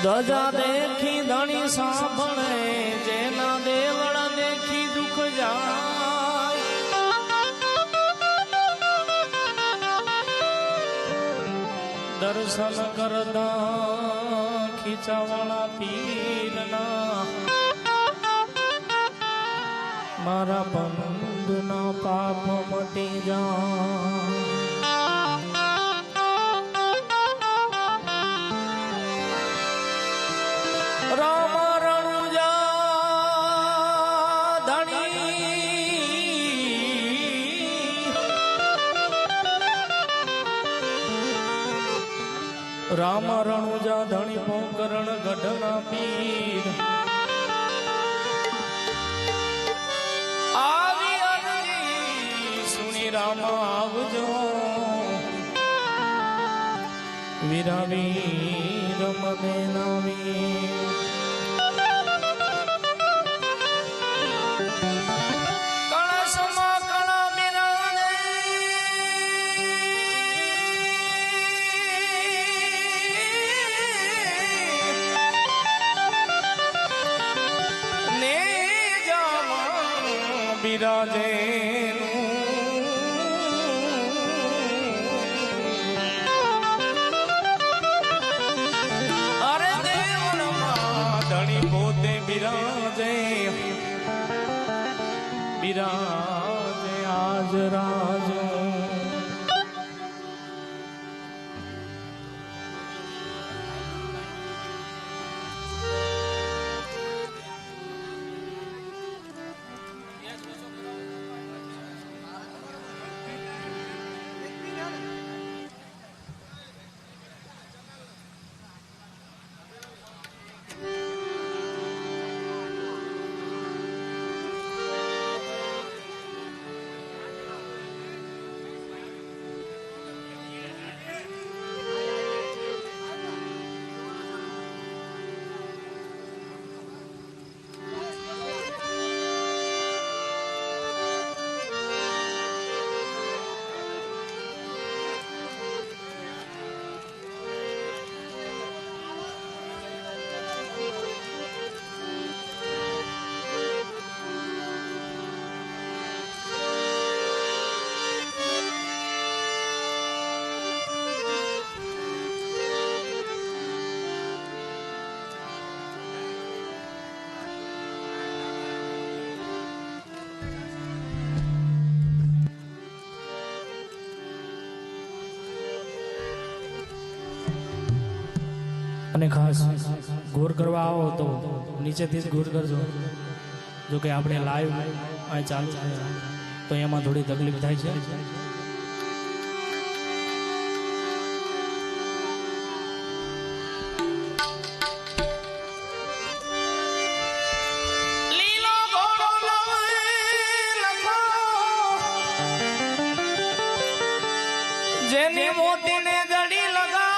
ધજા દેખી ધણી સાંભળે જેના દેવળ દેખી દુઃખ જાય દર્શન કરતા ખીચાવાળા પીરના મારા બંધના પાપ મટી જાય રામ રણુજા ધણી રામ રણુજા ધણી પોકરણ ગઢના પીર આવી આવી સુની રામ આવજો વીરાવીર મને નાવી બિરાજે અરે દેવળમાં ધણી પોતે બિરાજે બિરાજે આજ રાજ અને ખાસ ગોર કરવા આવો તો નીચેથી જ ગોર કરજો જો કે આપણે લાઈવ અહીં ચાલુ તો એમાં થોડી તકલીફ થાય છે જેની મોતીને જડી લગા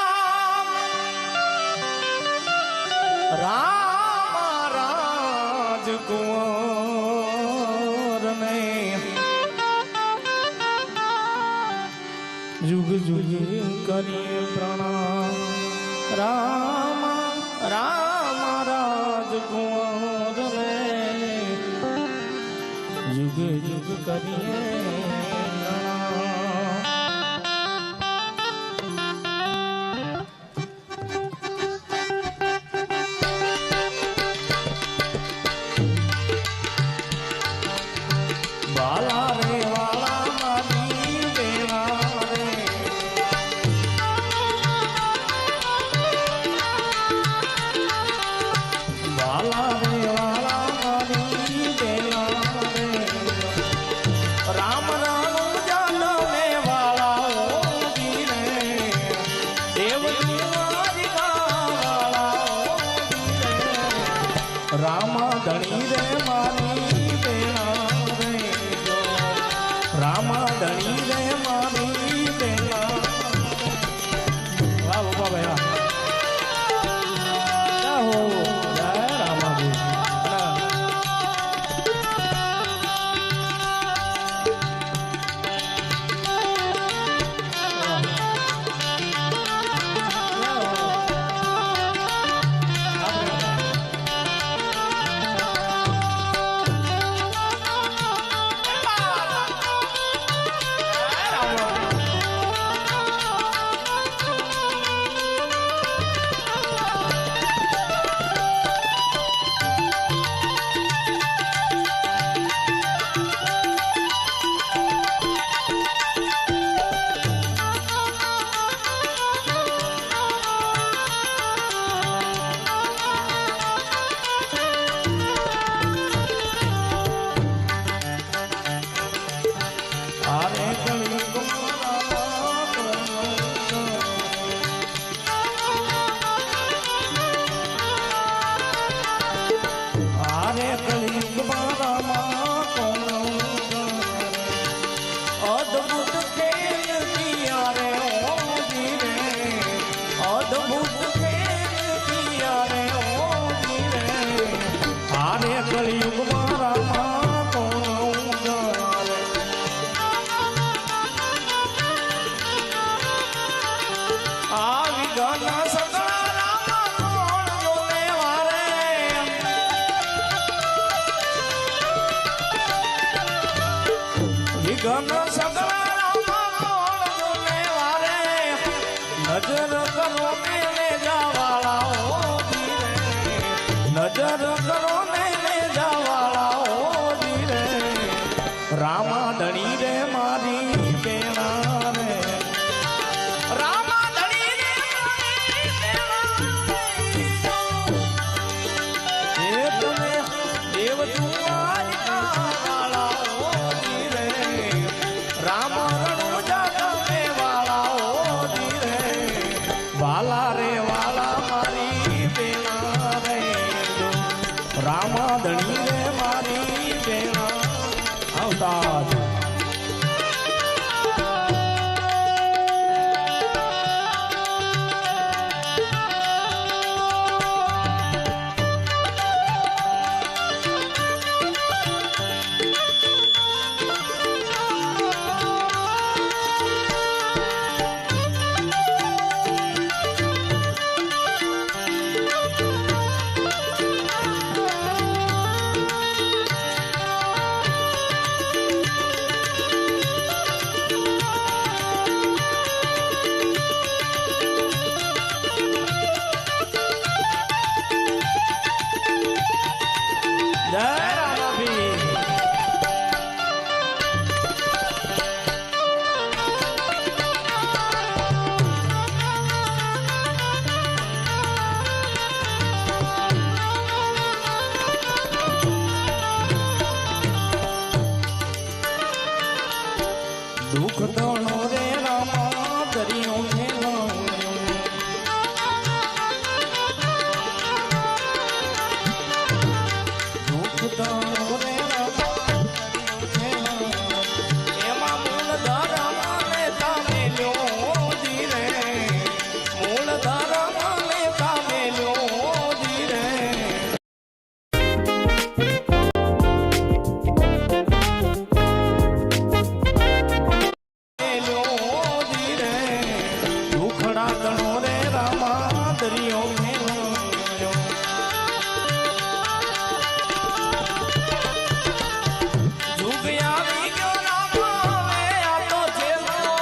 રામ રાજકુંવર ને યુગ યુગ કરીએ પ્રણામ રામ રામ રાજકુંવર ને યુગ યુગ કરીએ રામ ધણી રે મારી બેના રે રામ ધણી રે મારી બેના વાહ બાબા ભૈયા જય હો જય રામાજી હાલે કળિયુગમાં રામા કોણ ઉગારે આવી ગાના સગળા રામા કોણ જોને વારે વિઘન સગળા રામા કોણ જોને વારે નજર કરો મેલે જાવાળાઓ ધીરે નજર કરો મેલે જાવાળાઓ ધીરે રામા ધણી રે મારી બેણા રે રામા ધણી રે મારી બેણા એ તમે દેવ દ્વારિકા વાળાઓ ધીરે રામ રણુજા તમે વાળાઓ ધીરે વાલા રે વાલા મારી બેના રે રામા ધણી રે મારી બેના આવતા જય રામાભી દુઃખ દોણો રે રામા દરિયો મેલો દુઃખ દોણો રે રામા દરિયો મેલો એમાં મૂળ ધર્મ ને તમે લ્યો ધીરે મૂળ ધર્મ ને તમે લ્યો ધીરે દુખડા ગણો રે રામા દરિયો મેલો જુગ આવી ગયો રામા હવે આ તો છેલ્લો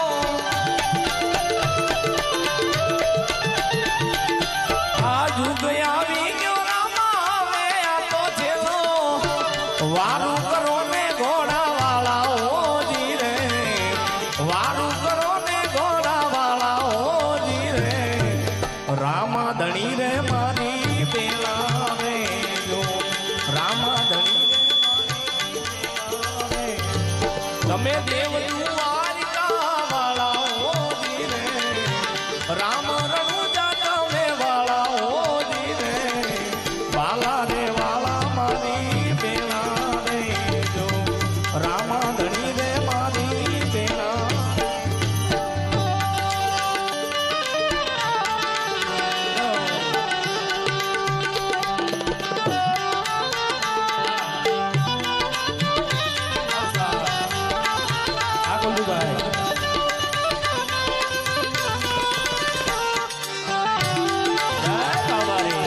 આ જુગ આવી ગયો રામા હવે આ તો છેલ્લો વારું કરો ને ઘોડા વાળાઓ ધીરે વારું કરો ને ઘોડા વાળાઓ ધીરે રામા ધણી રે મારી બેલા રે જો રામા ધણી રે તમે દેવ દ્વારિકા વાળાઓ ધીરે રામ રણુજા તમે વાળાઓ ધીરે વાલા રે વાલા મારી બેલા રે જો રામા ધણી રે મારી બેલા આ ગોલુભાઈ જય કાળવારી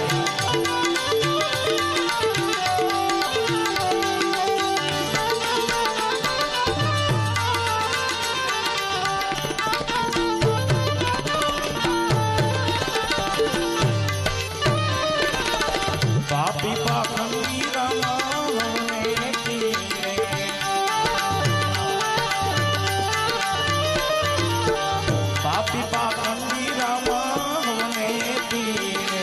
પાપી પાખંડી રામા હવે ધીરે પાપી પાખંડી રામા હવે ધીરે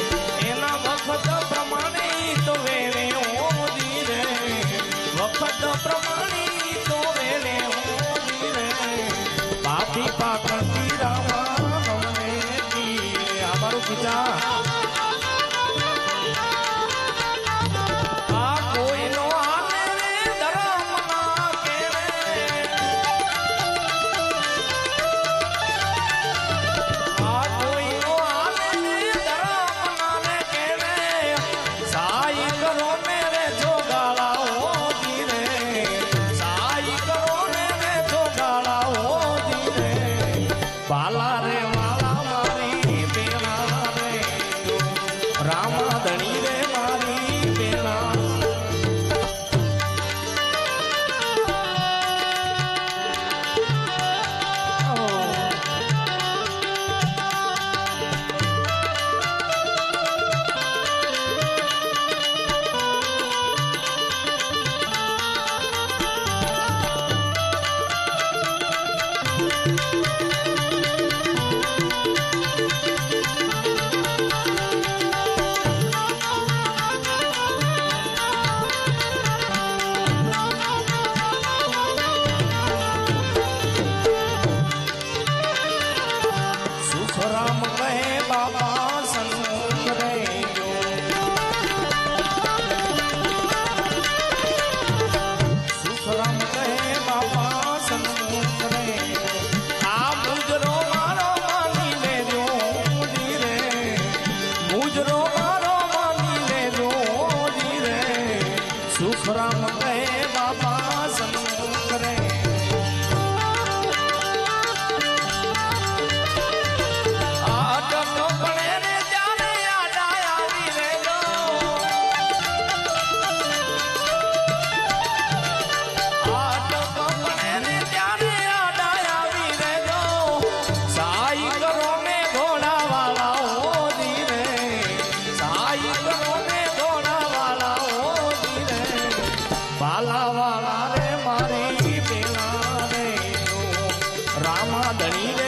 એના વખત પ્રમાણે તો વેણે ઓ ધીરે વખત પ્રમાણે તો વેણે ઓ ધીરે પાપી પાખંડી રામા હવે ધીરે અમારું પિતા આ કોઈનો આને રે ધર્મ ના કેળે આ કોઈનો આને રે ધર્મ ના કેળે સાઈ કરો મેરે જોગ રામા ધણી રે મારી બેના રામ કહે બાબા સન્મુખ રે સુખરામ કહે બાબા સન્મુખ રે આ મુજરો મારો માની લેજો રે મુજરો મારો માની લેજો રે સુખરામ કહે બાબા સન્મુખ રે વાલા રે મારી બેના રે રામા ધણી